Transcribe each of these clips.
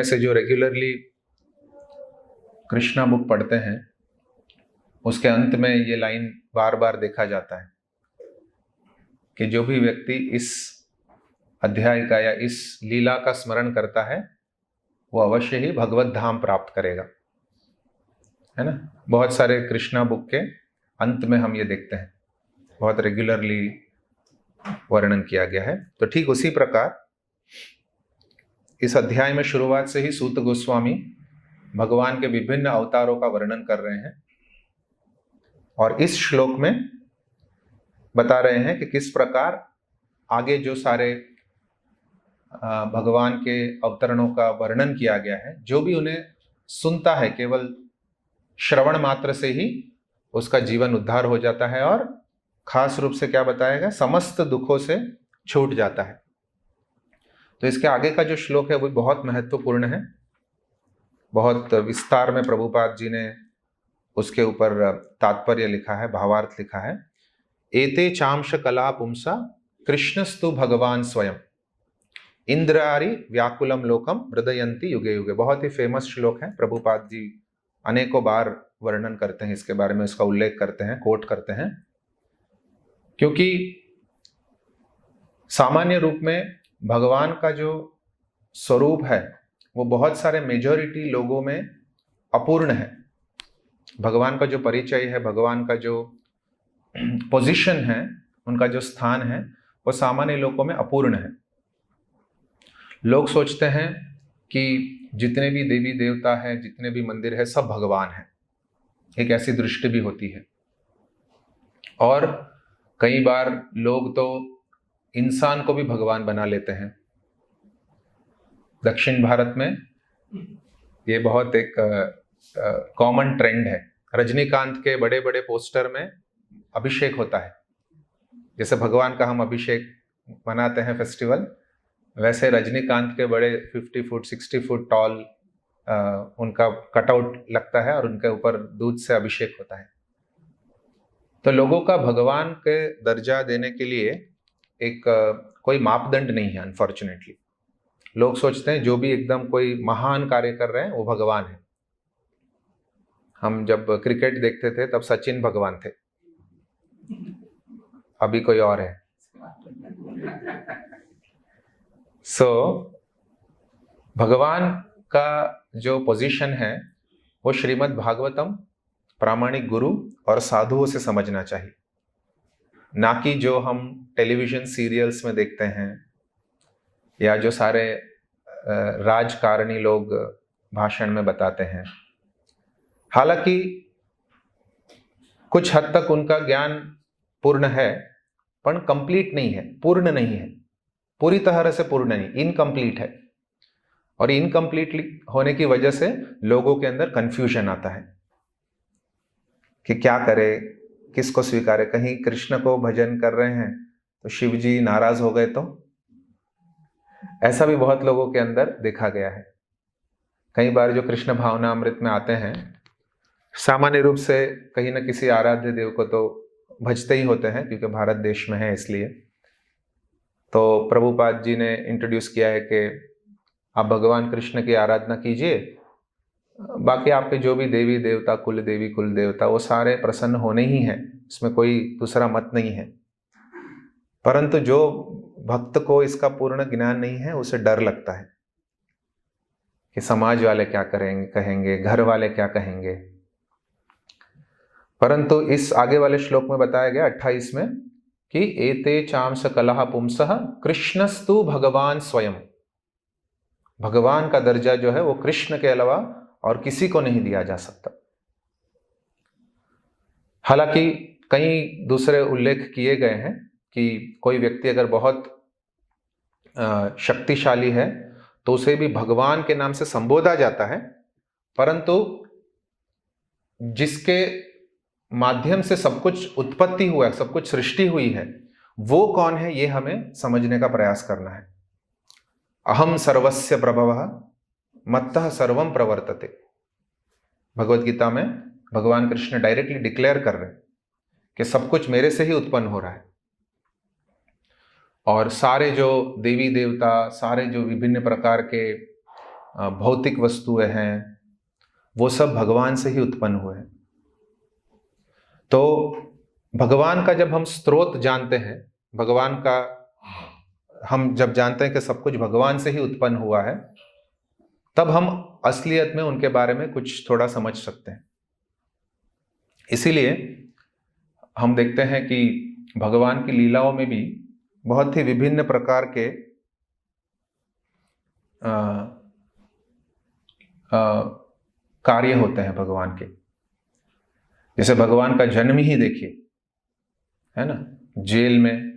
में से जो रेगुलरली कृष्णा बुक पढ़ते हैं उसके अंत में ये लाइन बार बार देखा जाता है कि जो भी व्यक्ति इस अध्याय का या इस लीला का स्मरण करता है वो अवश्य ही भगवत धाम प्राप्त करेगा, है ना। बहुत सारे कृष्णा बुक के अंत में हम ये देखते हैं, बहुत रेगुलरली वर्णन किया गया है। तो ठीक उसी प्रकार इस अध्याय में शुरुआत से ही सूत गोस्वामी भगवान के विभिन्न अवतारों का वर्णन कर रहे हैं और इस श्लोक में बता रहे हैं कि किस प्रकार आगे जो सारे भगवान के अवतरणों का वर्णन किया गया है, जो भी उन्हें सुनता है केवल श्रवण मात्र से ही उसका जीवन उद्धार हो जाता है और खास रूप से क्या बताएगा, समस्त दुखों से छूट जाता है। तो इसके आगे का जो श्लोक है वो बहुत महत्वपूर्ण है, बहुत विस्तार में प्रभुपाद जी ने उसके ऊपर तात्पर्य लिखा है, भावार्थ लिखा है। एते चांश कला पुंसा कृष्णस्तु भगवान स्वयं इंद्रारी व्याकुलम लोकम हृदयंती युगे युगे। बहुत ही फेमस श्लोक है, प्रभुपाद जी अनेकों बार वर्णन करते हैं इसके बारे में, इसका उल्लेख करते हैं, कोट करते हैं, क्योंकि सामान्य रूप में भगवान का जो स्वरूप है वो बहुत सारे मेजॉरिटी लोगों में अपूर्ण है। भगवान का जो परिचय है, भगवान का जो पोजीशन है, उनका जो स्थान है वो सामान्य लोगों में अपूर्ण है। लोग सोचते हैं कि जितने भी देवी देवता हैं, जितने भी मंदिर है, सब भगवान हैं, एक ऐसी दृष्टि भी होती है। और कई बार लोग तो इंसान को भी भगवान बना लेते हैं। दक्षिण भारत में ये बहुत एक कॉमन ट्रेंड है। रजनीकांत के बड़े बड़े पोस्टर में अभिषेक होता है, जैसे भगवान का हम अभिषेक मनाते हैं फेस्टिवल, वैसे रजनीकांत के बड़े 50 फुट 60 फुट टॉल उनका कटआउट लगता है और उनके ऊपर दूध से अभिषेक होता है। तो लोगों का भगवान के दर्जा देने के लिए एक कोई मापदंड नहीं है। अनफॉर्चुनेटली लोग सोचते हैं जो भी एकदम कोई महान कार्य कर रहे हैं वो भगवान है। हम जब क्रिकेट देखते थे तब सचिन भगवान थे, अभी कोई और है। भगवान का जो पोजीशन है वो श्रीमद् भागवतम प्रामाणिक गुरु और साधुओं से समझना चाहिए, ना कि जो हम टेलीविजन सीरियल्स में देखते हैं या जो सारे राजकारणी लोग भाषण में बताते हैं। हालांकि कुछ हद तक उनका ज्ञान पूर्ण है, पर कंप्लीट नहीं है, पूर्ण नहीं है, पूरी तरह से पूर्ण नहीं, इनकम्प्लीट है। और इनकम्प्लीट होने की वजह से लोगों के अंदर कंफ्यूजन आता है कि क्या करे, किसको स्वीकारे। कहीं कृष्ण को भजन कर रहे हैं तो शिव जी नाराज हो गए, तो ऐसा भी बहुत लोगों के अंदर देखा गया है। कई बार जो कृष्ण भावनामृत में आते हैं, सामान्य रूप से कहीं न किसी आराध्य देव को तो भजते ही होते हैं, क्योंकि भारत देश में है इसलिए। तो प्रभुपाद जी ने इंट्रोड्यूस किया है कि आप भगवान कृष्ण की आराधना कीजिए, बाकी आपके जो भी देवी देवता, कुल देवी कुल देवता, वो सारे प्रसन्न होने ही हैं, इसमें कोई दूसरा मत नहीं है। परंतु जो भक्त को इसका पूर्ण ज्ञान नहीं है, उसे डर लगता है कि समाज वाले क्या करेंगे, कहेंगे, घर वाले क्या कहेंगे। परंतु इस आगे वाले श्लोक में बताया गया 28 में कि एते चांस कलह पुंसः कृष्णस्तु भगवान स्वयं। भगवान का दर्जा जो है वो कृष्ण के अलावा और किसी को नहीं दिया जा सकता। हालांकि कई दूसरे उल्लेख किए गए हैं कि कोई व्यक्ति अगर बहुत शक्तिशाली है तो उसे भी भगवान के नाम से संबोधा जाता है, परंतु जिसके माध्यम से सब कुछ उत्पत्ति हुआ है, सब कुछ सृष्टि हुई है, वो कौन है ये हमें समझने का प्रयास करना है। अहम सर्वस्य प्रभवः मत्तः सर्वम प्रवर्तते। भगवत गीता में भगवान कृष्ण डायरेक्टली डिक्लेयर कर रहे हैं कि सब कुछ मेरे से ही उत्पन्न हो रहा है। और सारे जो देवी देवता, सारे जो विभिन्न प्रकार के भौतिक वस्तुएं हैं, वो सब भगवान से ही उत्पन्न हुए हैं। तो भगवान का जब हम स्रोत जानते हैं, भगवान का हम जब जानते हैं कि सब कुछ भगवान से ही उत्पन्न हुआ है, तब हम असलियत में उनके बारे में कुछ थोड़ा समझ सकते हैं। इसीलिए हम देखते हैं कि भगवान की लीलाओं में भी बहुत ही विभिन्न प्रकार के कार्य होते हैं भगवान के। जैसे भगवान का जन्म ही देखिए, है ना, जेल में,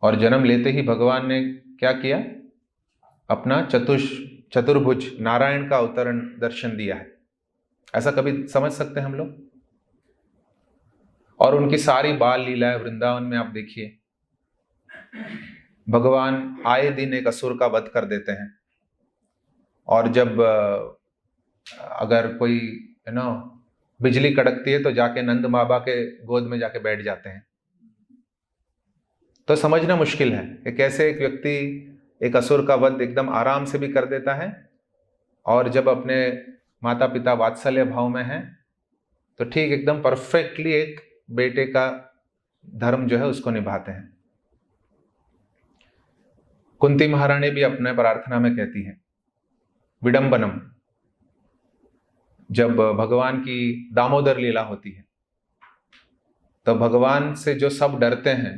और जन्म लेते ही भगवान ने क्या किया, अपना चतुर्भुज नारायण का अवतरण दर्शन दिया है। ऐसा कभी समझ सकते हैं हम लोग? और उनकी सारी बाल लीलाएं वृंदावन में आप देखिए, भगवान आए दिन एक असुर का वध कर देते हैं, और जब अगर कोई बिजली कड़कती है तो जाके नंद बाबा के गोद में जाके बैठ जाते हैं। तो समझना मुश्किल है कि कैसे एक व्यक्ति एक असुर का वध एकदम आराम से भी कर देता है, और जब अपने माता पिता वात्सल्य भाव में हैं तो ठीक एकदम परफेक्टली एक बेटे का धर्म जो है उसको निभाते हैं। कुंती महारानी भी अपने प्रार्थना में कहती हैं, विडंबनम, जब भगवान की दामोदर लीला होती है तो भगवान से जो सब डरते हैं,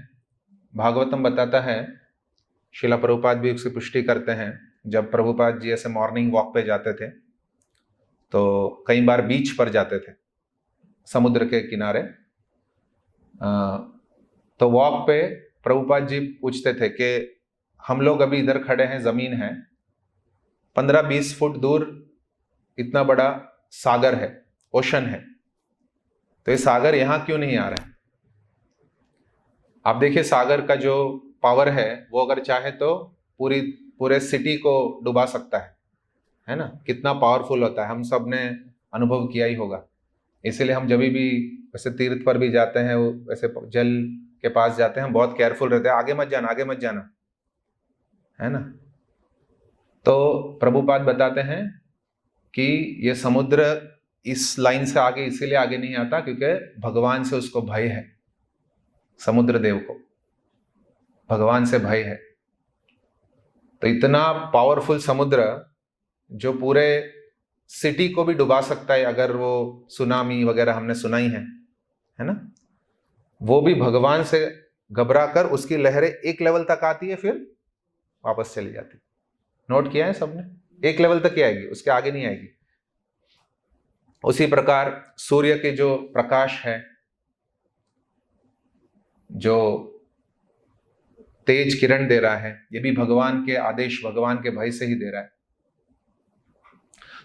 भागवतम बताता है, श्रीला प्रभुपाद भी उसकी पुष्टि करते हैं, जब प्रभुपाद जी ऐसे मॉर्निंग वॉक पे जाते थे तो कई बार बीच पर जाते थे, समुद्र के किनारे, तो वॉक पे प्रभुपाद जी पूछते थे कि हम लोग अभी इधर खड़े हैं, जमीन है, 15-20 फुट दूर इतना बड़ा सागर है, ओशन है, तो ये सागर यहां क्यों नहीं आ रहा है? आप देखिए सागर का जो पावर है वो अगर चाहे तो पूरे सिटी को डुबा सकता है ना, कितना पावरफुल होता है, हम सब ने अनुभव किया ही होगा। इसीलिए हम जब भी वैसे तीर्थ पर भी जाते हैं, वैसे जल के पास जाते हैं, हम बहुत केयरफुल रहते हैं, आगे मत जाना, आगे मत जाना, है ना। तो प्रभुपाद बताते हैं कि ये समुद्र इस लाइन से आगे इसीलिए आगे नहीं आता क्योंकि भगवान से उसको भय है, समुद्र देव को भगवान से भय है। तो इतना पावरफुल समुद्र जो पूरे सिटी को भी डुबा सकता है, अगर वो सुनामी वगैरह हमने सुनाई है ना, वो भी भगवान से घबरा कर उसकी लहरें एक लेवल तक आती है, फिर वापस चली जाती। नोट किया है सबने? एक लेवल तक ही आएगी, उसके आगे नहीं आएगी। उसी प्रकार सूर्य के जो प्रकाश है, जो तेज किरण दे रहा है, ये भी भगवान के आदेश, भगवान के भय से ही दे रहा है।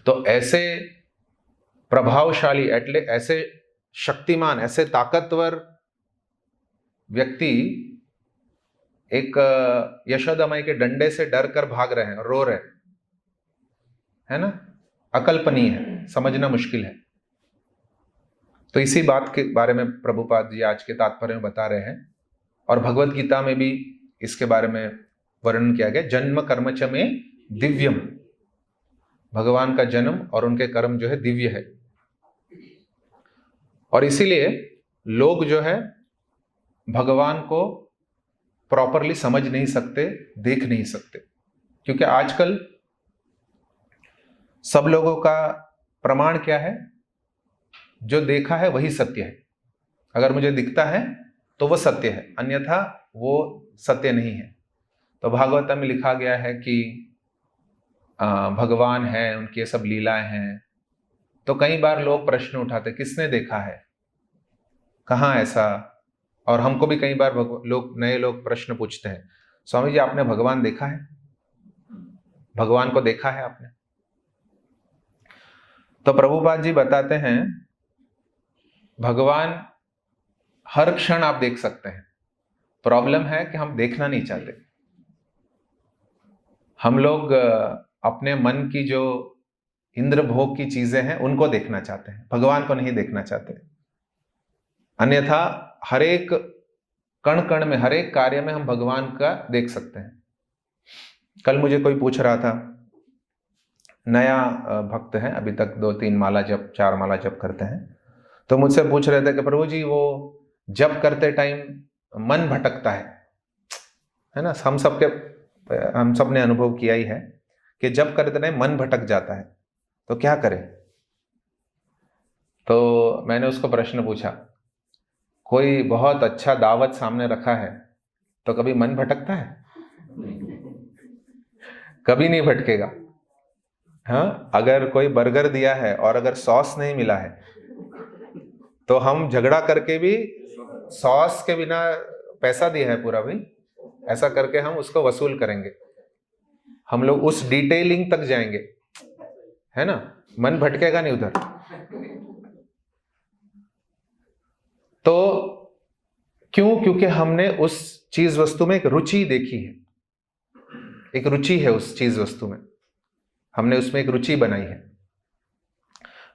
तो ऐसे प्रभावशाली, ऐसे शक्तिमान, ऐसे ताकतवर व्यक्ति एक यशोदा माई के डंडे से डर कर भाग रहे हैं और रो रहे है ना, अकल्पनीय है, समझना मुश्किल है। तो इसी बात के बारे में प्रभुपाद जी आज के तात्पर्य में बता रहे हैं, और भगवत गीता में भी इसके बारे में वर्णन किया गया, जन्म कर्म च में दिव्यम, भगवान का जन्म और उनके कर्म जो है दिव्य है। और इसीलिए लोग जो है भगवान को प्रॉपरली समझ नहीं सकते, देख नहीं सकते, क्योंकि आजकल सब लोगों का प्रमाण क्या है, जो देखा है वही सत्य है। अगर मुझे दिखता है तो वो सत्य है, अन्यथा वो सत्य नहीं है। तो भागवत में लिखा गया है कि भगवान है, उनकी सब लीलाएं हैं। तो कई बार लोग प्रश्न उठाते, किसने देखा है, कहाँ ऐसा? और हमको भी कई बार नए लोग प्रश्न पूछते हैं, स्वामी जी आपने भगवान देखा है? भगवान को देखा है आपने? तो प्रभुपाद जी बताते हैं, भगवान हर क्षण आप देख सकते हैं, प्रॉब्लम है कि हम देखना नहीं चाहते। हम लोग अपने मन की जो इंद्र भोग की चीजें हैं उनको देखना चाहते हैं, भगवान को नहीं देखना चाहते। अन्यथा हर एक कण कण में, हर एक कार्य में हम भगवान का देख सकते हैं। कल मुझे कोई पूछ रहा था नया भक्त है, अभी तक 2-3 माला जप 4 माला जप करते हैं, तो मुझसे पूछ रहे थे कि प्रभु जी वो जप करते टाइम मन भटकता है ना। हम सब ने अनुभव किया ही है कि जप करते टाइम मन भटक जाता है, तो क्या करें। तो मैंने उसको प्रश्न पूछा, कोई बहुत अच्छा दावत सामने रखा है तो कभी मन भटकता है? कभी नहीं भटकेगा। हाँ, अगर कोई बर्गर दिया है और अगर सॉस नहीं मिला है तो हम झगड़ा करके भी सॉस के बिना पैसा दिया है पूरा भाई, ऐसा करके हम उसको वसूल करेंगे। हम लोग उस डिटेलिंग तक जाएंगे, है ना, मन भटकेगा नहीं उधर। तो क्यों? क्योंकि हमने उस चीज वस्तु में एक रुचि देखी है, एक रुचि है उस चीज वस्तु में, हमने उसमें एक रुचि बनाई है।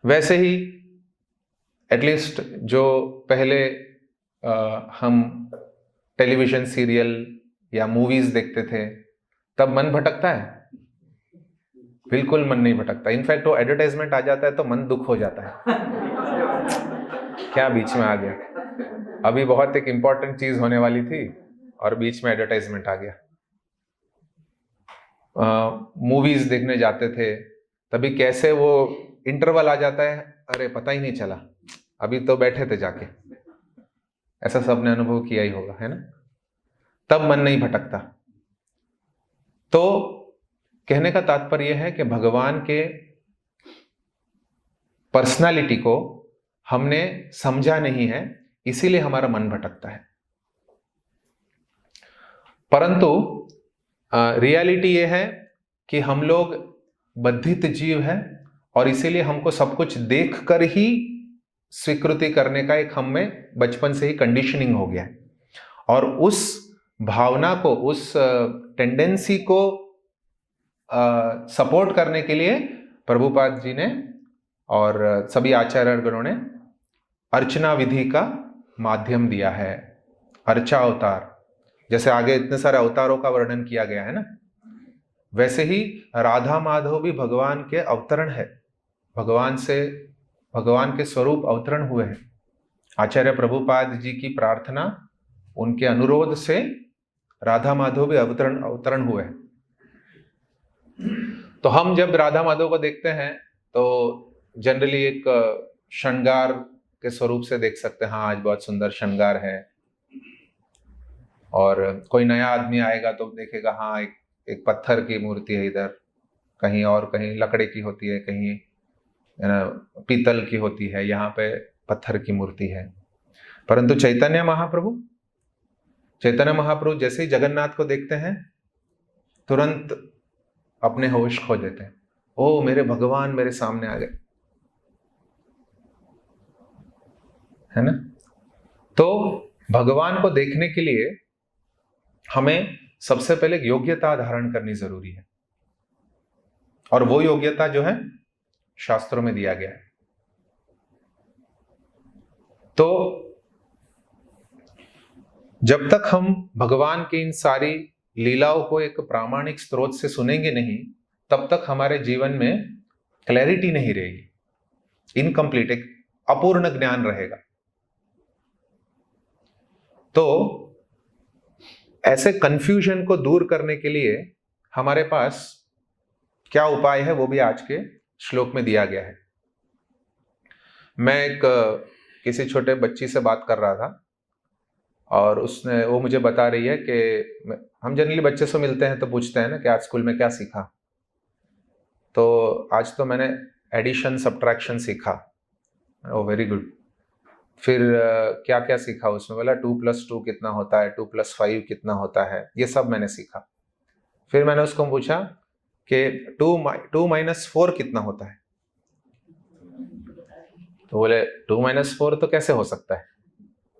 वैसे ही एटलीस्ट जो पहले हम टेलीविजन सीरियल या मूवीज देखते थे, तब मन भटकता है? बिल्कुल मन नहीं भटकता। इनफैक्ट वो एडवर्टाइजमेंट आ जाता है तो मन दुख हो जाता है, क्या बीच में आ गया, अभी बहुत एक इंपॉर्टेंट चीज होने वाली थी और बीच में एडवर्टाइजमेंट आ गया। मूवीज देखने जाते थे, तभी कैसे वो इंटरवल आ जाता है, अरे पता ही नहीं चला, अभी तो बैठे थे जाके। ऐसा सबने अनुभव किया ही होगा, है ना। तब मन नहीं भटकता। तो कहने का तात्पर्य है कि भगवान के पर्सनालिटी को हमने समझा नहीं है, इसीलिए हमारा मन भटकता है। परंतु रियलिटी ये है कि हम लोग बद्धित जीव हैं और इसीलिए हमको सब कुछ देखकर ही स्वीकृति करने का एक हम में बचपन से ही कंडीशनिंग हो गया है। और उस भावना को, उस टेंडेंसी को सपोर्ट करने के लिए प्रभुपाद जी ने और सभी आचार्य गणों ने अर्चना विधि का माध्यम दिया है, अर्चा अवतार। जैसे आगे इतने सारे अवतारों का वर्णन किया गया है ना, वैसे ही राधा माधव भी भगवान के अवतरण है, भगवान के स्वरूप अवतरण हुए हैं। आचार्य प्रभुपाद जी की प्रार्थना, उनके अनुरोध से राधा माधव भी अवतरण हुए हैं। तो हम जब राधा माधव को देखते हैं तो जनरली एक श्रृंगार के स्वरूप से देख सकते हैं, हाँ आज बहुत सुंदर श्रृंगार है। और कोई नया आदमी आएगा तो देखेगा, हाँ एक पत्थर की मूर्ति है इधर, कहीं और कहीं लकड़े की होती है, कहीं पीतल की होती है, यहाँ पे पत्थर की मूर्ति है। परंतु चैतन्य महाप्रभु जैसे ही जगन्नाथ को देखते हैं तुरंत अपने होश खो देते हैं, ओ मेरे भगवान मेरे सामने आ गए, है ना। तो भगवान को देखने के लिए हमें सबसे पहले योग्यता धारण करनी जरूरी है, और वो योग्यता जो है शास्त्रों में दिया गया है। तो जब तक हम भगवान की इन सारी लीलाओं को एक प्रामाणिक स्रोत से सुनेंगे नहीं, तब तक हमारे जीवन में क्लैरिटी नहीं रहेगी, इनकम्प्लीट, एक अपूर्ण ज्ञान रहेगा। तो ऐसे कंफ्यूजन को दूर करने के लिए हमारे पास क्या उपाय है, वो भी आज के श्लोक में दिया गया है। मैं किसी छोटे बच्ची से बात कर रहा था और वो मुझे बता रही है कि हम जनरली बच्चे से मिलते हैं तो पूछते हैं ना कि आज स्कूल में क्या सीखा। तो आज तो मैंने एडिशन सब्ट्रैक्शन सीखा। ओ वेरी गुड। फिर क्या क्या सीखा उसमें? बोला 2+2 कितना होता है, 2+5 कितना होता है, ये सब मैंने सीखा। फिर मैंने उसको पूछा कि 2-4 कितना होता है? तो बोले 2-4 तो कैसे हो सकता है,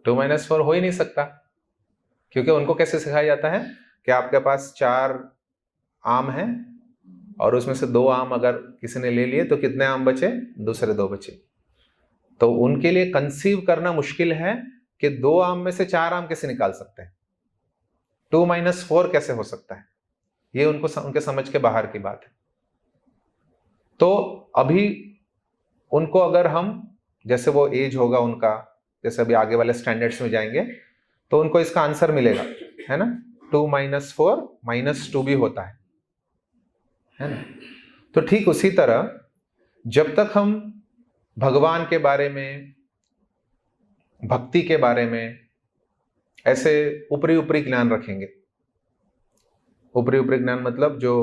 2-4 हो ही नहीं सकता। क्योंकि उनको कैसे सिखाया जाता है कि आपके पास 4 आम हैं और उसमें से 2 आम अगर किसी ने ले लिए तो कितने आम बचे? दूसरे 2 बचे। तो उनके लिए कंसीव करना मुश्किल है कि 2 आम में से 4 आम कैसे निकाल सकते हैं, 2-4 कैसे हो सकता है, ये उनके समझ के बाहर की बात है। तो अभी उनको अगर हम, जैसे वो एज होगा उनका, जैसे अभी आगे वाले स्टैंडर्ड्स में जाएंगे तो उनको इसका आंसर मिलेगा, है ना। 2 - 4 - 2 भी होता है ना। तो ठीक उसी तरह जब तक हम भगवान के बारे में, भक्ति के बारे में ऐसे ऊपरी ऊपरी ज्ञान रखेंगे, ऊपरी ऊपरी ज्ञान मतलब जो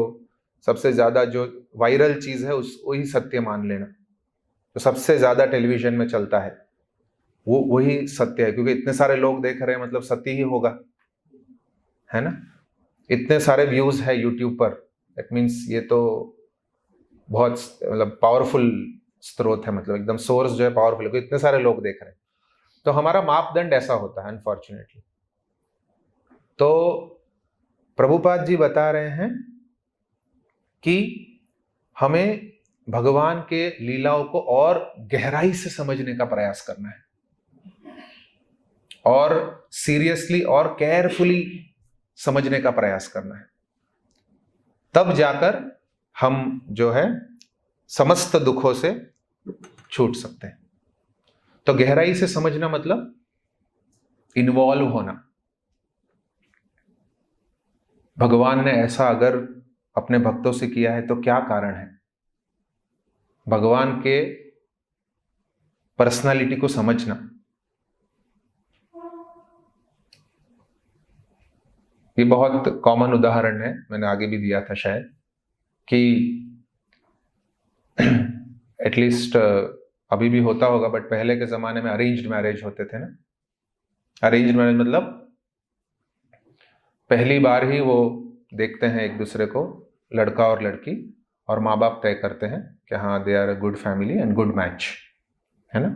सबसे ज्यादा जो वायरल चीज है उस वही सत्य मान लेना, जो सबसे ज्यादा टेलीविजन में चलता है वो वही सत्य है, क्योंकि इतने सारे लोग देख रहे हैं मतलब सत्य ही होगा, है ना। इतने सारे व्यूज है यूट्यूब पर, दैट मीन्स ये तो बहुत मतलब पावरफुल स्रोत है, मतलब एकदम सोर्स जो है पावरफुल है, इतने सारे लोग देख रहे हैं। तो हमारा मापदंड ऐसा होता है अनफॉर्चुनेटली। तो प्रभुपाद जी बता रहे हैं कि हमें भगवान के लीलाओं को और गहराई से समझने का प्रयास करना है, और सीरियसली और केयरफुली समझने का प्रयास करना है, तब जाकर हम जो है समस्त दुखों से छूट सकते हैं। तो गहराई से समझना मतलब इन्वॉल्व होना। भगवान ने ऐसा अगर अपने भक्तों से किया है तो क्या कारण है, भगवान के पर्सनालिटी को समझना। ये बहुत कॉमन उदाहरण है, मैंने आगे भी दिया था शायद, कि एटलीस्ट अभी भी होता होगा, बट पहले के जमाने में अरेंज्ड मैरिज होते थे ना। अरेंज्ड मैरिज मतलब पहली बार ही वो देखते हैं एक दूसरे को, लड़का और लड़की, और माँ बाप तय करते हैं कि हाँ they are a good family and good match, है ना।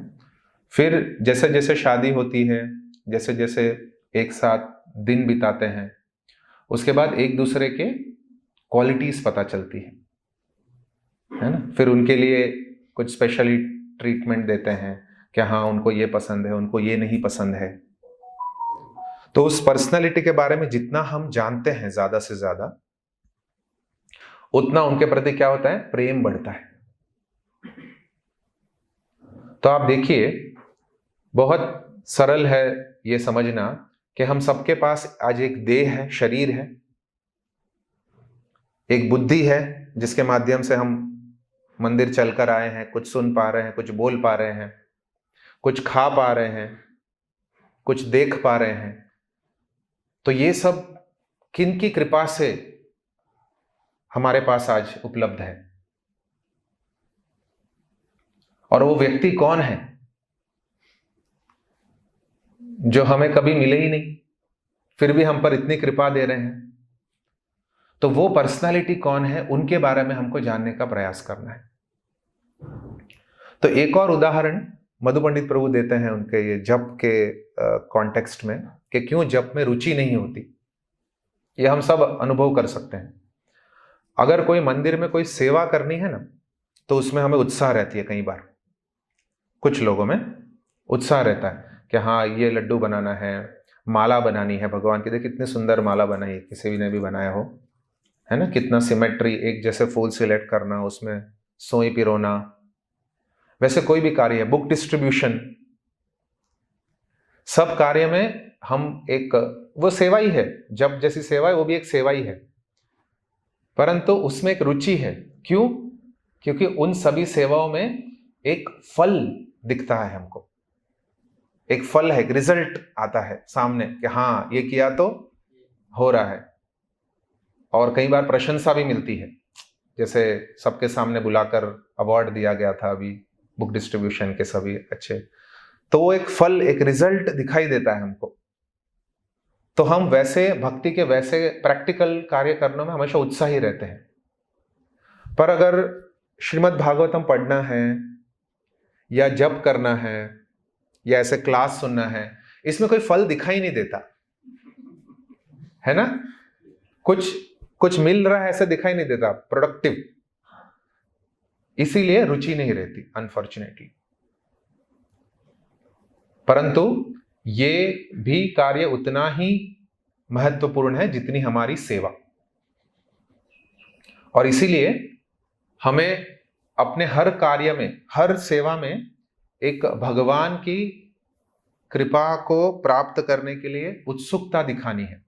फिर जैसे जैसे शादी होती है, जैसे जैसे एक साथ दिन बिताते हैं, उसके बाद एक दूसरे के क्वालिटीज पता चलती है ना। फिर उनके लिए कुछ स्पेशली ट्रीटमेंट देते हैं कि हाँ उनको ये पसंद है, उनको ये नहीं पसंद है। तो उस पर्सनालिटी के बारे में जितना हम जानते हैं ज्यादा से ज्यादा, उतना उनके प्रति क्या होता है, प्रेम बढ़ता है। तो आप देखिए बहुत सरल है ये समझना कि हम सबके पास आज एक देह है, शरीर है, एक बुद्धि है जिसके माध्यम से हम मंदिर चलकर आए हैं, कुछ सुन पा रहे हैं, कुछ बोल पा रहे हैं, कुछ खा पा रहे हैं, कुछ देख पा रहे हैं। तो ये सब किन की कृपा से हमारे पास आज उपलब्ध है, और वो व्यक्ति कौन है जो हमें कभी मिले ही नहीं फिर भी हम पर इतनी कृपा दे रहे हैं। तो वो पर्सनालिटी कौन है, उनके बारे में हमको जानने का प्रयास करना है। तो एक और उदाहरण मधु पंडित प्रभु देते हैं उनके ये जप के कॉन्टेक्स्ट में, कि क्यों जप में रुचि नहीं होती। ये हम सब अनुभव कर सकते हैं। अगर कोई मंदिर में कोई सेवा करनी है ना, तो उसमें हमें उत्साह रहती है। कई बार कुछ लोगों में उत्साह रहता है कि हाँ ये लड्डू बनाना है, माला बनानी है भगवान की। देखिए कितनी सुंदर माला बनाई, किसी भी ने भी बनाया हो, है ना। कितना सिमेट्री, एक जैसे फूल सिलेक्ट करना, उसमें सोई पिरोना। वैसे कोई भी कार्य है, बुक डिस्ट्रीब्यूशन, सब कार्य में हम एक, वो सेवा ही है, जब जैसी सेवा है वो भी एक सेवा ही है, परंतु उसमें एक रुचि है। क्यों? क्योंकि उन सभी सेवाओं में एक फल दिखता है हमको, एक फल है, एक रिजल्ट आता है सामने कि हाँ ये किया तो हो रहा है। और कई बार प्रशंसा भी मिलती है, जैसे सबके सामने बुलाकर अवार्ड दिया गया था अभी बुक डिस्ट्रीब्यूशन के सभी अच्छे, तो वो एक फल, एक रिजल्ट दिखाई देता है हमको। तो हम वैसे भक्ति के वैसे प्रैक्टिकल कार्य करने में हमेशा उत्साही रहते हैं। पर अगर श्रीमद् भागवतम पढ़ना है या जप करना है या ऐसे क्लास सुनना है, इसमें कोई फल दिखाई नहीं देता, है ना। कुछ कुछ मिल रहा है ऐसे दिखाई नहीं देता प्रोडक्टिव, इसीलिए रुचि नहीं रहती अनफॉर्चुनेटली। परंतु ये भी कार्य उतना ही महत्वपूर्ण है जितनी हमारी सेवा। और इसीलिए हमें अपने हर कार्य में, हर सेवा में एक भगवान की कृपा को प्राप्त करने के लिए उत्सुकता दिखानी है।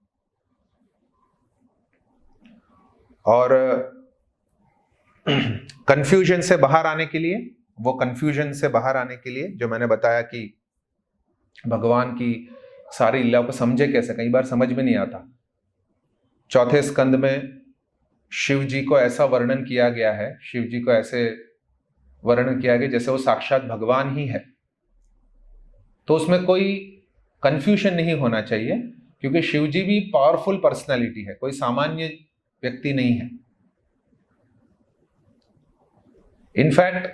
और कंफ्यूजन से बाहर आने के लिए, वो कंफ्यूजन से बाहर आने के लिए जो मैंने बताया कि भगवान की सारी लीला को समझे कैसे, कई बार समझ में नहीं आता। चौथे स्कंद में शिव जी को ऐसा वर्णन किया गया है, शिव जी को ऐसे वर्णन किया गया जैसे वो साक्षात भगवान ही है। तो उसमें कोई कंफ्यूजन नहीं होना चाहिए, क्योंकि शिव जी भी पावरफुल पर्सनालिटी है, कोई सामान्य व्यक्ति नहीं है। इनफैक्ट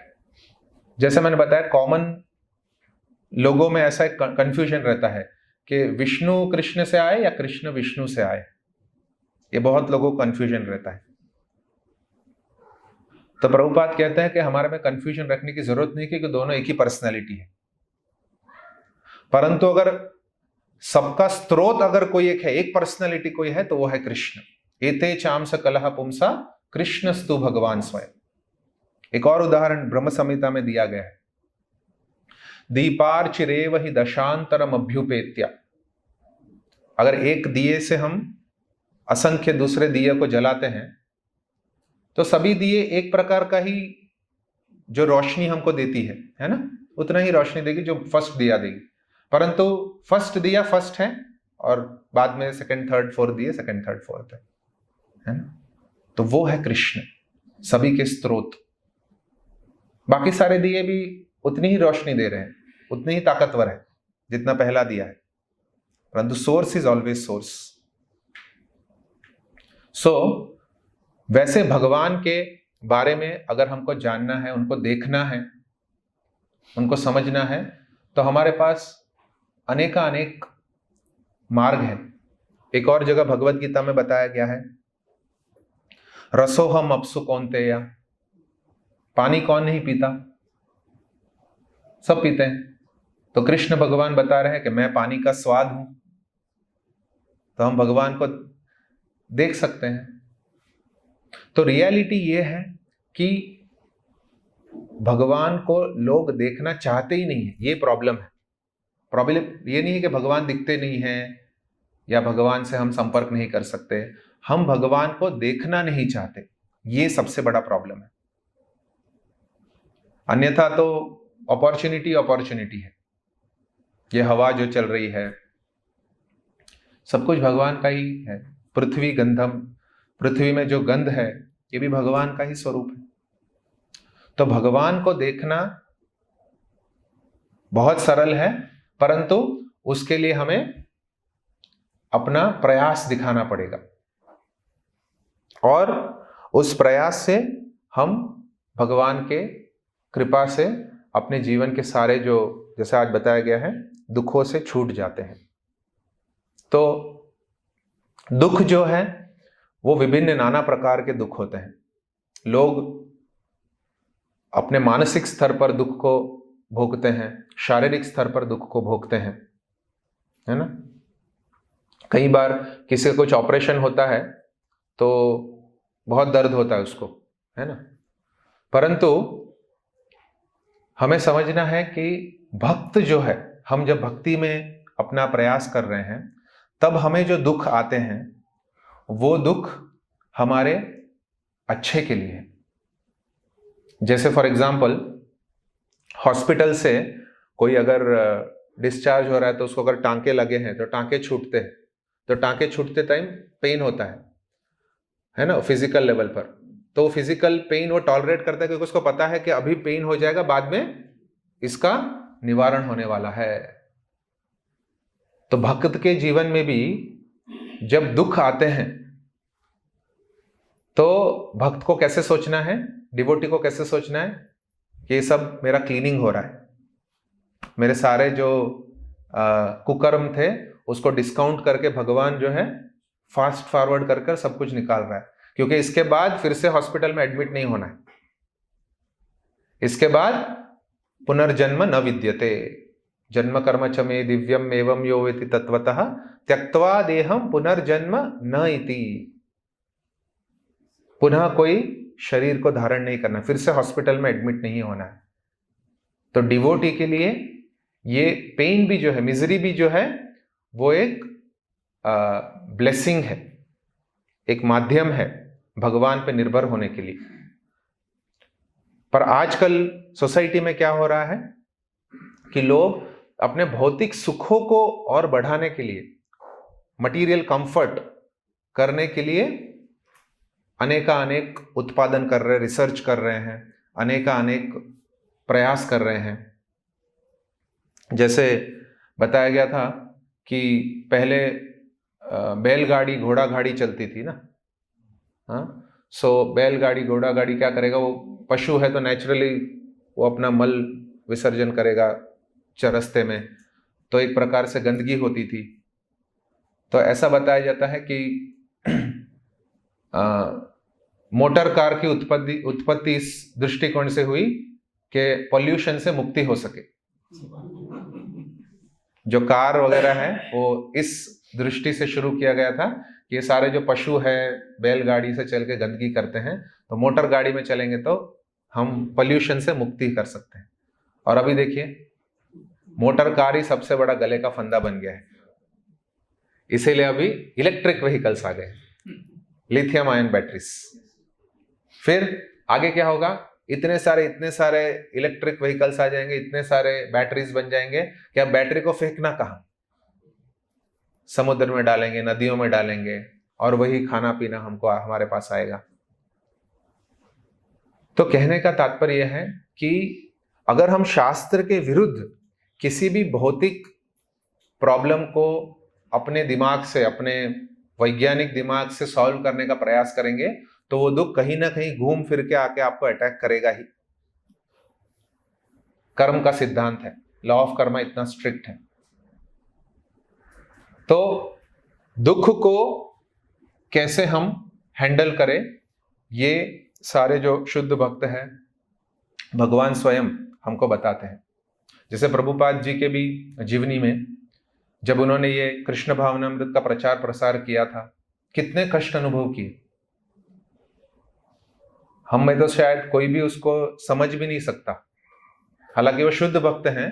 जैसे मैंने बताया, कॉमन लोगों में ऐसा एक कंफ्यूजन रहता है कि विष्णु कृष्ण से आए या कृष्ण विष्णु से आए, ये बहुत लोगों को कंफ्यूजन रहता है। तो प्रभुपाद कहते हैं कि हमारे में कंफ्यूजन रखने की जरूरत नहीं, क्योंकि दोनों एक ही पर्सनैलिटी है। परंतु अगर सबका स्रोत अगर कोई एक है, एक पर्सनैलिटी कोई है, तो वो है कृष्ण। एते चांस कलह पुंसा कृष्णस्तु भगवान स्वयं। एक और उदाहरण ब्रह्म संहिता में दिया गया है, दीपार्चिरेव हि दशांतरम अभ्युपेत्या। अगर एक दिए से हम असंख्य दूसरे दिए को जलाते हैं, तो सभी दिए एक प्रकार का ही जो रोशनी हमको देती है ना, उतना ही रोशनी देगी जो फर्स्ट दिया देगी। परंतु फर्स्ट दिया फर्स्ट है, और बाद में सेकंड थर्ड फोर्थ दिए सेकंड थर्ड फोर्थ है ना। तो वो है कृष्ण, सभी के स्रोत। बाकी सारे दिए भी उतनी ही रोशनी दे रहे हैं, उतनी ही ताकतवर है जितना पहला दिया है, परंतु सोर्स इज ऑलवेज सोर्स। सो वैसे भगवान के बारे में अगर हमको जानना है, उनको देखना है, उनको समझना है, तो हमारे पास अनेक मार्ग है। एक और जगह भगवत गीता में बताया गया है, रसोहम अपसु कौन्तेय। पानी कौन नहीं पीता, सब पीते हैं। तो कृष्ण भगवान बता रहे हैं कि मैं पानी का स्वाद हूं। तो हम भगवान को देख सकते हैं। तो रियलिटी ये है कि भगवान को लोग देखना चाहते ही नहीं है, ये प्रॉब्लम है। प्रॉब्लम ये नहीं है कि भगवान दिखते नहीं हैं या भगवान से हम संपर्क नहीं कर सकते, हम भगवान को देखना नहीं चाहते, ये सबसे बड़ा प्रॉब्लम है। अन्यथा तो अपॉर्चुनिटी है। ये हवा जो चल रही है, सब कुछ भगवान का ही है। पृथ्वी गंधम, पृथ्वी में जो गंध है, ये भी भगवान का ही स्वरूप है। तो भगवान को देखना बहुत सरल है, परंतु उसके लिए हमें अपना प्रयास दिखाना पड़ेगा, और उस प्रयास से हम भगवान के कृपा से अपने जीवन के सारे जो, जैसे आज बताया गया है, दुखों से छूट जाते हैं। तो दुख जो है वो विभिन्न नाना प्रकार के दुख होते हैं। लोग अपने मानसिक स्तर पर दुख को भोगते हैं, शारीरिक स्तर पर दुख को भोगते हैं, है ना। कई बार किसी का कुछ ऑपरेशन होता है तो बहुत दर्द होता है उसको, है ना। परंतु हमें समझना है कि भक्त जो है, हम जब भक्ति में अपना प्रयास कर रहे हैं, तब हमें जो दुख आते हैं वो दुख हमारे अच्छे के लिए है। जैसे फॉर एग्जाम्पल, हॉस्पिटल से कोई अगर डिस्चार्ज हो रहा है तो उसको अगर टांके लगे हैं तो टांके छूटते हैं, तो टांके छूटते टाइम पेन होता है ना, फिजिकल लेवल पर। तो फिजिकल पेन वो टॉलरेट करता है, क्योंकि उसको पता है कि अभी पेन हो जाएगा, बाद में इसका निवारण होने वाला है। तो भक्त के जीवन में भी जब दुख आते हैं तो भक्त को कैसे सोचना है, डिवोटी को कैसे सोचना है कि ये सब मेरा क्लीनिंग हो रहा है, मेरे सारे जो कुकर्म थे उसको डिस्काउंट करके भगवान जो है फास्ट फॉरवर्ड कर सब कुछ निकाल रहा है, क्योंकि इसके बाद फिर से हॉस्पिटल में एडमिट नहीं होना है। इसके बाद पुनर्जन्म न विद्यते, जन्म कर्म च मे दिव्यम एवं यो वेति तत्वतः त्यक्त्वा देहम पुनर्जन्म न इति। पुनः कोई शरीर को धारण नहीं करना, फिर से हॉस्पिटल में एडमिट नहीं होना है। तो डिवोटी के लिए ये पेन भी जो है, मिजरी भी जो है, वो एक ब्लेसिंग है, एक माध्यम है भगवान पे निर्भर होने के लिए। पर आजकल सोसाइटी में क्या हो रहा है कि लोग अपने भौतिक सुखों को और बढ़ाने के लिए, मटेरियल कंफर्ट करने के लिए अनेक उत्पादन कर रहे हैं, रिसर्च कर रहे हैं, अनेक प्रयास कर रहे हैं। जैसे बताया गया था कि पहले बैलगाड़ी घोड़ा गाड़ी चलती थी ना, हाँ। सो बैलगाड़ी घोड़ा गाड़ी क्या करेगा, वो पशु है तो नेचुरली वो अपना मल विसर्जन करेगा चरस्ते में, तो एक प्रकार से गंदगी होती थी। तो ऐसा बताया जाता है कि मोटर कार की उत्पत्ति इस दृष्टिकोण से हुई कि पॉल्यूशन से मुक्ति हो सके। जो कार वगैरह है वो इस दृष्टि से शुरू किया गया था कि ये सारे जो पशु है बैलगाड़ी से चल के गंदगी करते हैं, तो मोटर गाड़ी में चलेंगे तो हम पॉल्यूशन से मुक्ति कर सकते हैं। और अभी देखिए मोटर कार ही सबसे बड़ा गले का फंदा बन गया है, इसीलिए अभी इलेक्ट्रिक व्हीकल्स आ गए, लिथियम आयन बैटरीज। फिर आगे क्या होगा, इतने सारे इलेक्ट्रिक व्हीकल्स आ जाएंगे, इतने सारे बैटरीज बन जाएंगे कि अब बैटरी को फेंकना कहां, समुद्र में डालेंगे, नदियों में डालेंगे, और वही खाना पीना हमको हमारे पास आएगा। तो कहने का तात्पर्य यह है कि अगर हम शास्त्र के विरुद्ध किसी भी भौतिक प्रॉब्लम को अपने दिमाग से, अपने वैज्ञानिक दिमाग से सॉल्व करने का प्रयास करेंगे, तो वो दुख कहीं ना कहीं घूम फिर के आके आपको अटैक करेगा ही। कर्म का सिद्धांत है, लॉ ऑफ कर्मा इतना स्ट्रिक्ट है। तो दुख को कैसे हम हैंडल करें, ये सारे जो शुद्ध भक्त हैं भगवान स्वयं हमको बताते हैं। जैसे प्रभुपाद जी के भी जीवनी में जब उन्होंने ये कृष्ण भावनामृत का प्रचार प्रसार किया था, कितने कष्ट अनुभव किए। हम में तो शायद कोई भी उसको समझ भी नहीं सकता, हालांकि वो शुद्ध भक्त हैं,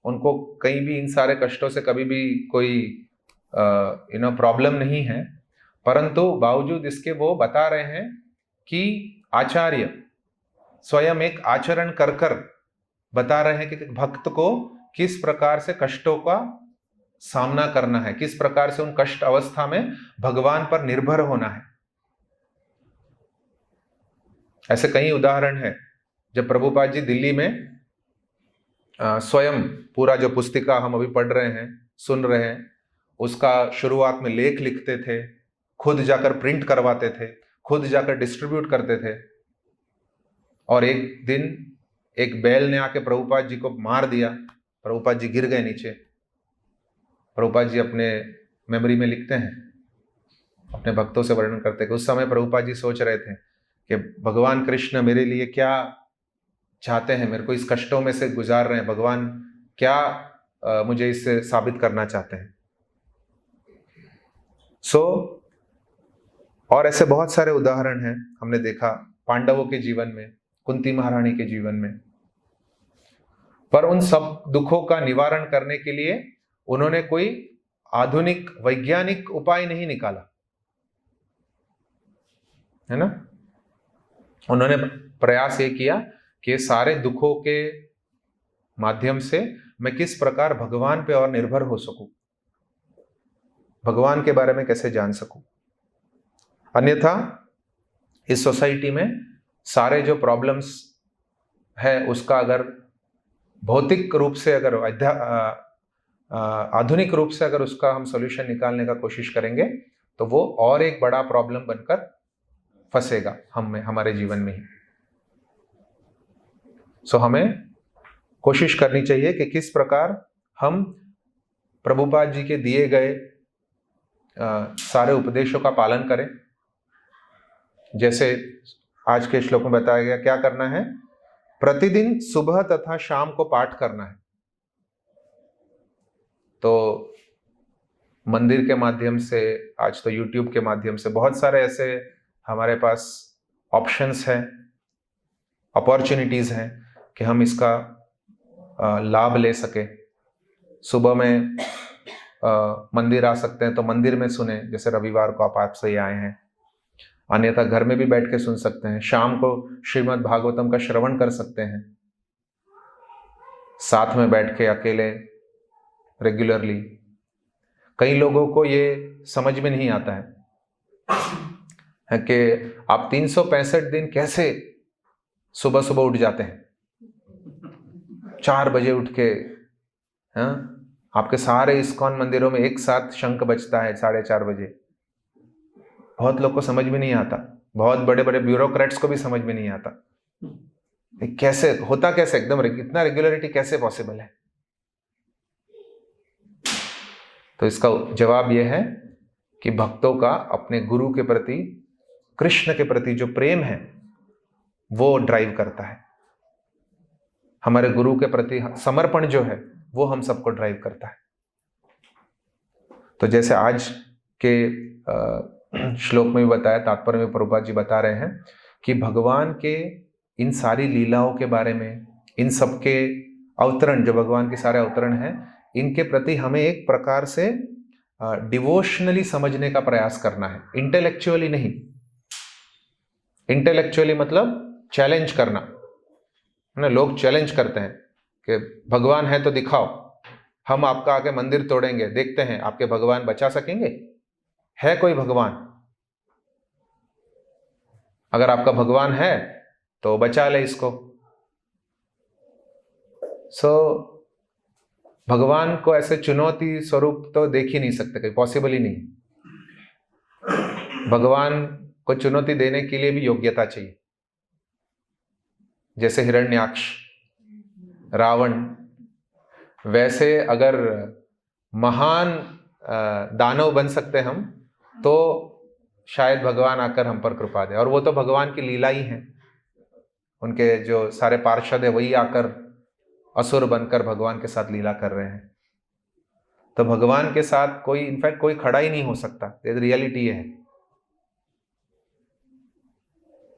उनको कहीं भी इन सारे कष्टों से कभी भी कोई प्रॉब्लम नहीं है, परंतु बावजूद इसके वो बता रहे हैं कि आचार्य स्वयं एक आचरण कर बता रहे हैं कि भक्त को किस प्रकार से कष्टों का सामना करना है, किस प्रकार से उन कष्ट अवस्था में भगवान पर निर्भर होना है। ऐसे कई उदाहरण है। जब प्रभुपाद जी दिल्ली में स्वयं पूरा जो पुस्तिका हम अभी पढ़ रहे हैं, सुन रहे हैं, उसका शुरुआत में लेख लिखते थे, खुद जाकर प्रिंट करवाते थे, खुद जाकर डिस्ट्रीब्यूट करते थे। और एक दिन एक बैल ने आके प्रभुपाद जी को मार दिया, प्रभुपाद जी गिर गए नीचे। प्रभुपाद जी अपने मेमोरी में लिखते हैं, अपने भक्तों से वर्णन करते हैं कि उस समय प्रभुपाद जी सोच रहे थे कि भगवान कृष्ण मेरे लिए क्या चाहते हैं, मेरे को इस कष्टों में से गुजार रहे हैं, भगवान क्या मुझे इससे साबित करना चाहते हैं। और ऐसे बहुत सारे उदाहरण हैं हमने देखा पांडवों के जीवन में, कुंती महारानी के जीवन में। पर उन सब दुखों का निवारण करने के लिए उन्होंने कोई आधुनिक वैज्ञानिक उपाय नहीं निकाला, है ना। उन्होंने प्रयास ये किया कि सारे दुखों के माध्यम से मैं किस प्रकार भगवान पे और निर्भर हो सकूं, भगवान के बारे में कैसे जान सकूं। अन्यथा इस सोसाइटी में सारे जो प्रॉब्लम्स है उसका अगर भौतिक रूप से, अगर आधुनिक रूप से अगर उसका हम सॉल्यूशन निकालने का कोशिश करेंगे, तो वो और एक बड़ा प्रॉब्लम बनकर फंसेगा हमारे जीवन में ही। हमें कोशिश करनी चाहिए कि किस प्रकार हम प्रभुपाद जी के दिए गए सारे उपदेशों का पालन करें। जैसे आज के श्लोक में बताया गया, क्या करना है, प्रतिदिन सुबह तथा शाम को पाठ करना है। तो मंदिर के माध्यम से, आज तो यूट्यूब के माध्यम से बहुत सारे ऐसे हमारे पास ऑप्शंस हैं अपॉर्चुनिटीज हैं कि हम इसका लाभ ले सके। सुबह में मंदिर आ सकते हैं तो मंदिर में सुने, जैसे रविवार को आप से ही आए हैं, अन्यथा घर में भी बैठ के सुन सकते हैं। शाम को श्रीमद् भागवतम का श्रवण कर सकते हैं साथ में बैठ के अकेले रेगुलरली। कई लोगों को ये समझ में नहीं आता है कि आप 365 दिन कैसे सुबह सुबह उठ जाते हैं, 4 बजे उठ के। हाँ, आपके सारे इस्कॉन मंदिरों में एक साथ शंख बजता है 4:30 बजे। बहुत लोग को समझ में नहीं आता, बहुत बड़े बड़े ब्यूरोक्रेट्स को भी समझ में नहीं आता कैसे होता, कैसे एकदम इतना रेगुलरिटी कैसे पॉसिबल है। तो इसका जवाब यह है कि भक्तों का अपने गुरु के प्रति, कृष्ण के प्रति जो प्रेम है वो ड्राइव करता है। हमारे गुरु के प्रति समर्पण जो है वो हम सबको ड्राइव करता है। तो जैसे आज के श्लोक में भी बताया, तात्पर्य में प्रभुपाद जी बता रहे हैं कि भगवान के इन सारी लीलाओं के बारे में, इन सब के अवतरण, जो भगवान के सारे अवतरण हैं, इनके प्रति हमें एक प्रकार से डिवोशनली समझने का प्रयास करना है, इंटेलेक्चुअली नहीं। इंटेलेक्चुअली मतलब चैलेंज करना है ना। लोग चैलेंज करते हैं कि भगवान है तो दिखाओ, हम आपका आके मंदिर तोड़ेंगे, देखते हैं आपके भगवान बचा सकेंगे। है कोई भगवान? अगर आपका भगवान है तो बचा ले इसको। भगवान को ऐसे चुनौती स्वरूप तो देख ही नहीं सकते, कहीं पॉसिबल ही नहीं। भगवान को चुनौती देने के लिए भी योग्यता चाहिए। जैसे हिरण्याक्ष, रावण, वैसे अगर महान दानव बन सकते हम तो शायद भगवान आकर हम पर कृपा दे। और वो तो भगवान की लीला ही है, उनके जो सारे पार्षद है वही आकर असुर बनकर भगवान के साथ लीला कर रहे हैं। तो भगवान के साथ कोई, इनफैक्ट कोई खड़ा ही नहीं हो सकता, ये रियलिटी है।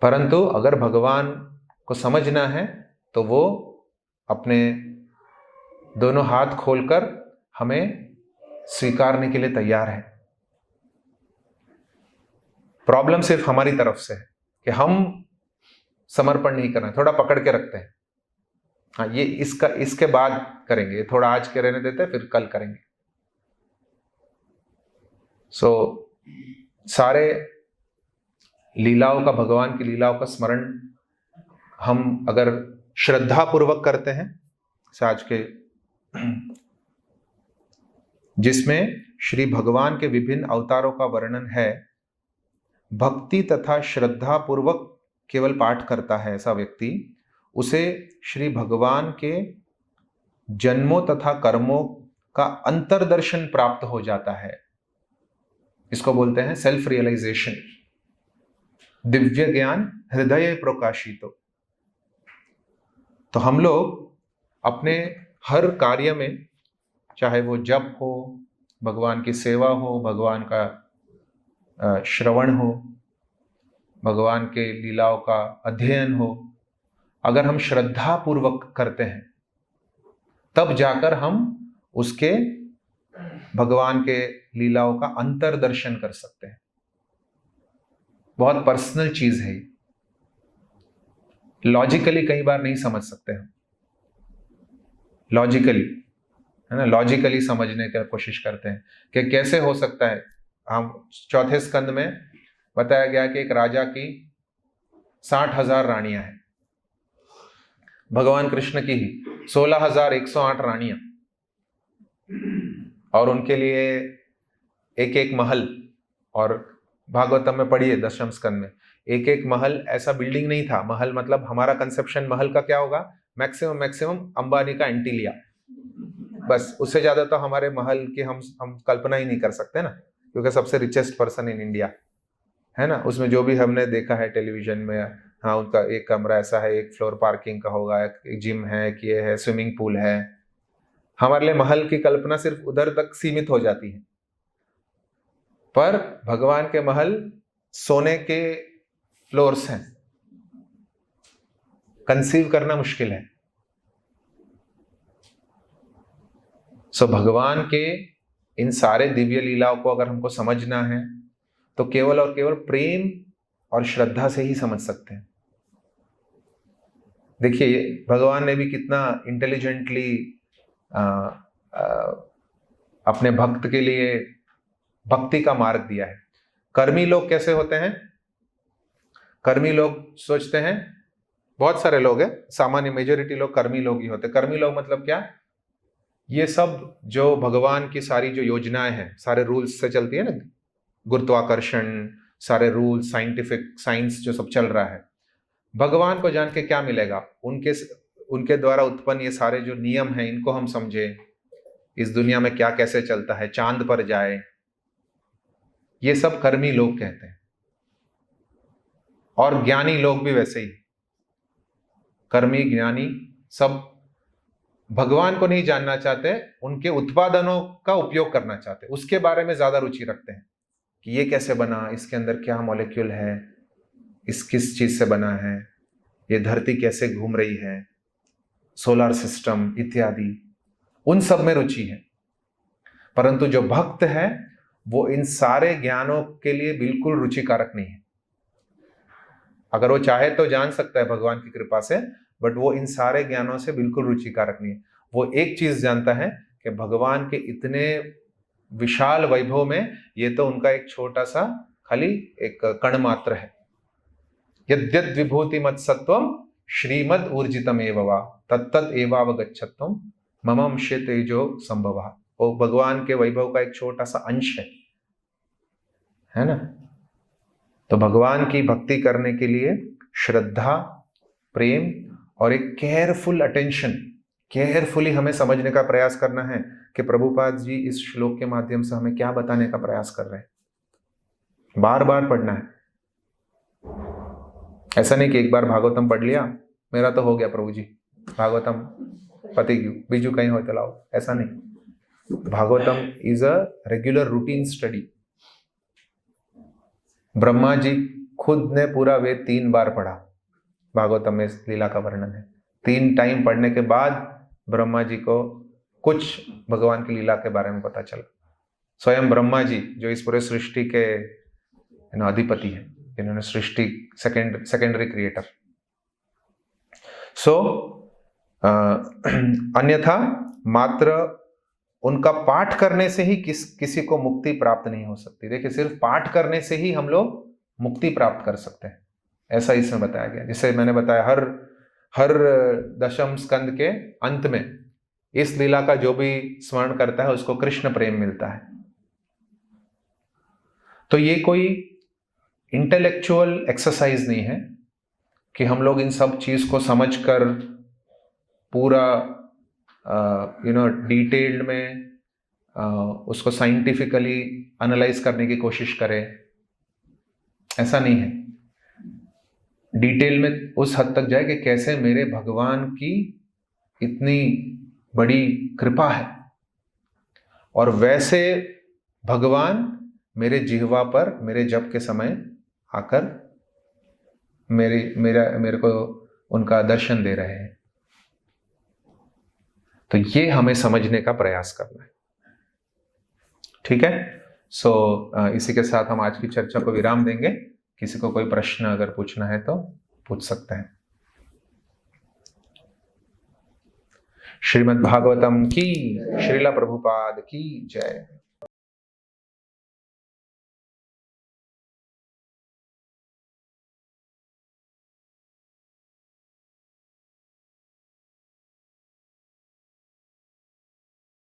परंतु अगर भगवान को समझना है तो वो अपने दोनों हाथ खोलकर हमें स्वीकारने के लिए तैयार है। प्रॉब्लम सिर्फ हमारी तरफ से है कि हम समर्पण नहीं करना, थोड़ा पकड़ के रखते हैं। हाँ, ये इसके बाद करेंगे, थोड़ा आज के रहने देते हैं, फिर कल करेंगे। सारे लीलाओं का, भगवान की लीलाओं का स्मरण हम अगर श्रद्धा पूर्वक करते हैं, आज के जिसमें श्री भगवान के विभिन्न अवतारों का वर्णन है, भक्ति तथा श्रद्धा पूर्वक केवल पाठ करता है ऐसा व्यक्ति, उसे श्री भगवान के जन्मों तथा कर्मों का अंतर्दर्शन प्राप्त हो जाता है। इसको बोलते हैं सेल्फ रियलाइजेशन, दिव्य ज्ञान हृदय प्रकाशितो। तो हम लोग अपने हर कार्य में, चाहे वो जप हो, भगवान की सेवा हो, भगवान का श्रवण हो, भगवान के लीलाओं का अध्ययन हो, अगर हम श्रद्धा पूर्वक करते हैं तब जाकर हम उसके भगवान के लीलाओं का अंतर्दर्शन कर सकते हैं। बहुत पर्सनल चीज है, लॉजिकली कई बार नहीं समझ सकते हम, लॉजिकली, है ना, लॉजिकली समझने की कोशिश करते हैं कि कैसे हो सकता है। हम चौथे स्कंद में बताया गया कि एक राजा की 60,000 रानियां हैं, भगवान कृष्ण की ही 16,108 रानियां, और उनके लिए एक एक महल। और भागवतम में पढ़िए 10वें स्कंद में, एक एक महल ऐसा बिल्डिंग नहीं था। महल मतलब हमारा कंसेप्शन महल का क्या होगा, मैक्सिमम अंबानी का एंटीलिया, बस, उससे ज्यादा तो हमारे महल की हम कल्पना ही नहीं कर सकते ना, क्योंकि सबसे रिचेस्ट पर्सन इन इंडिया है ना, उसमें जो भी हमने देखा है टेलीविजन में, हाँ, उनका एक कमरा ऐसा है, एक फ्लोर पार्किंग का होगा, एक जिम है, कि ये है, स्विमिंग पूल है। हमारे लिए महल की कल्पना सिर्फ उधर तक सीमित हो जाती है, पर भगवान के महल सोने के फ्लोर्स हैं, कंसीव करना मुश्किल है। सो भगवान के इन सारे दिव्य लीलाओं को अगर हमको समझना है तो केवल और केवल प्रेम और श्रद्धा से ही समझ सकते हैं। देखिए भगवान ने भी कितना इंटेलिजेंटली अपने भक्त के लिए भक्ति का मार्ग दिया है। कर्मी लोग कैसे होते हैं? कर्मी लोग सोचते हैं, बहुत सारे लोग हैं, सामान्य मेजोरिटी लोग कर्मी लोग ही होते हैं। कर्मी लोग मतलब क्या? ये सब जो भगवान की सारी जो योजनाएं हैं, सारे रूल्स से चलती है ना, गुरुत्वाकर्षण, सारे रूल्स, साइंटिफिक साइंस जो सब चल रहा है, भगवान को जान के क्या मिलेगा? उनके द्वारा उत्पन्न ये सारे जो नियम हैं इनको हम समझे, इस दुनिया में क्या कैसे चलता है, चांद पर जाए, ये सब कर्मी लोग कहते हैं। और ज्ञानी लोग भी वैसे ही, कर्मी ज्ञानी सब भगवान को नहीं जानना चाहते, उनके उत्पादनों का उपयोग करना चाहते, उसके बारे में ज्यादा रुचि रखते हैं कि ये कैसे बना, इसके अंदर क्या मॉलिक्यूल है, इस किस चीज से बना है, ये धरती कैसे घूम रही है, सोलर सिस्टम इत्यादि, उन सब में रुचि है। परंतु जो भक्त है वो इन सारे ज्ञानों के लिए बिल्कुल रुचिकारक नहीं है। अगर वो चाहे तो जान सकता है भगवान की कृपा से, बट वो इन सारे ज्ञानों से बिल्कुल रुचिकारक नहीं है। वो एक चीज जानता है कि भगवान के इतने विशाल वैभव में ये तो उनका एक छोटा सा खाली एक कण मात्र है। यद्यद् विभूति मत सत्वम श्रीमद ऊर्जितम एववा तत्तत् एवावगच्छत्वम मम अंशे तेजो संभवा। वो भगवान के वैभव का एक छोटा सा अंश है ना। तो भगवान की भक्ति करने के लिए श्रद्धा, प्रेम और एक केयरफुल अटेंशन, केयरफुली हमें समझने का प्रयास करना है कि प्रभुपाद जी इस श्लोक के माध्यम से हमें क्या बताने का प्रयास कर रहे हैं। बार बार पढ़ना है। ऐसा नहीं कि एक बार भागवतम पढ़ लिया, मेरा तो हो गया प्रभु जी, भागवतम पति क्यों बीजू कहीं हो तो लाओ, ऐसा नहीं। Bhagavatam is a regular routine study. Brahma ji खुद ने पूरा वेद 3 बार पढ़ा, भागवतम में इस लीला का वर्णन है। 3 टाइम पढ़ने के बाद ब्रह्मा जी को कुछ भगवान की लीला के बारे में पता चला। स्वयं ब्रह्मा जी जो इस पूरे सृष्टि के अधिपति हैं, इन्होंने सृष्टि सेकेंडरी क्रिएटर। सो अन्यथा मात्र उनका पाठ करने से ही किसी को मुक्ति प्राप्त नहीं हो सकती। देखिए सिर्फ पाठ करने से ही हम लोग मुक्ति प्राप्त कर सकते हैं, ऐसा इसमें बताया गया। जिसे मैंने बताया हर दशम स्कंद के अंत में इस लीला का जो भी स्मरण करता है उसको कृष्ण प्रेम मिलता है। तो ये कोई इंटेलेक्चुअल एक्सरसाइज नहीं है कि हम लोग इन सब चीज को समझकर पूरा डिटेल्ड में उसको साइंटिफिकली एनालाइज करने की कोशिश करें, ऐसा नहीं है। डिटेल में उस हद तक जाए कि कैसे मेरे भगवान की इतनी बड़ी कृपा है और वैसे भगवान मेरे जिह्वा पर मेरे जप के समय आकर मेरे को उनका दर्शन दे रहे हैं। तो ये हमें समझने का प्रयास करना है। ठीक है। सो इसी के साथ हम आज की चर्चा को विराम देंगे। किसी को कोई प्रश्न अगर पूछना है तो पूछ सकते हैं। श्रीमद् भागवतम की, श्रीला प्रभुपाद की जय।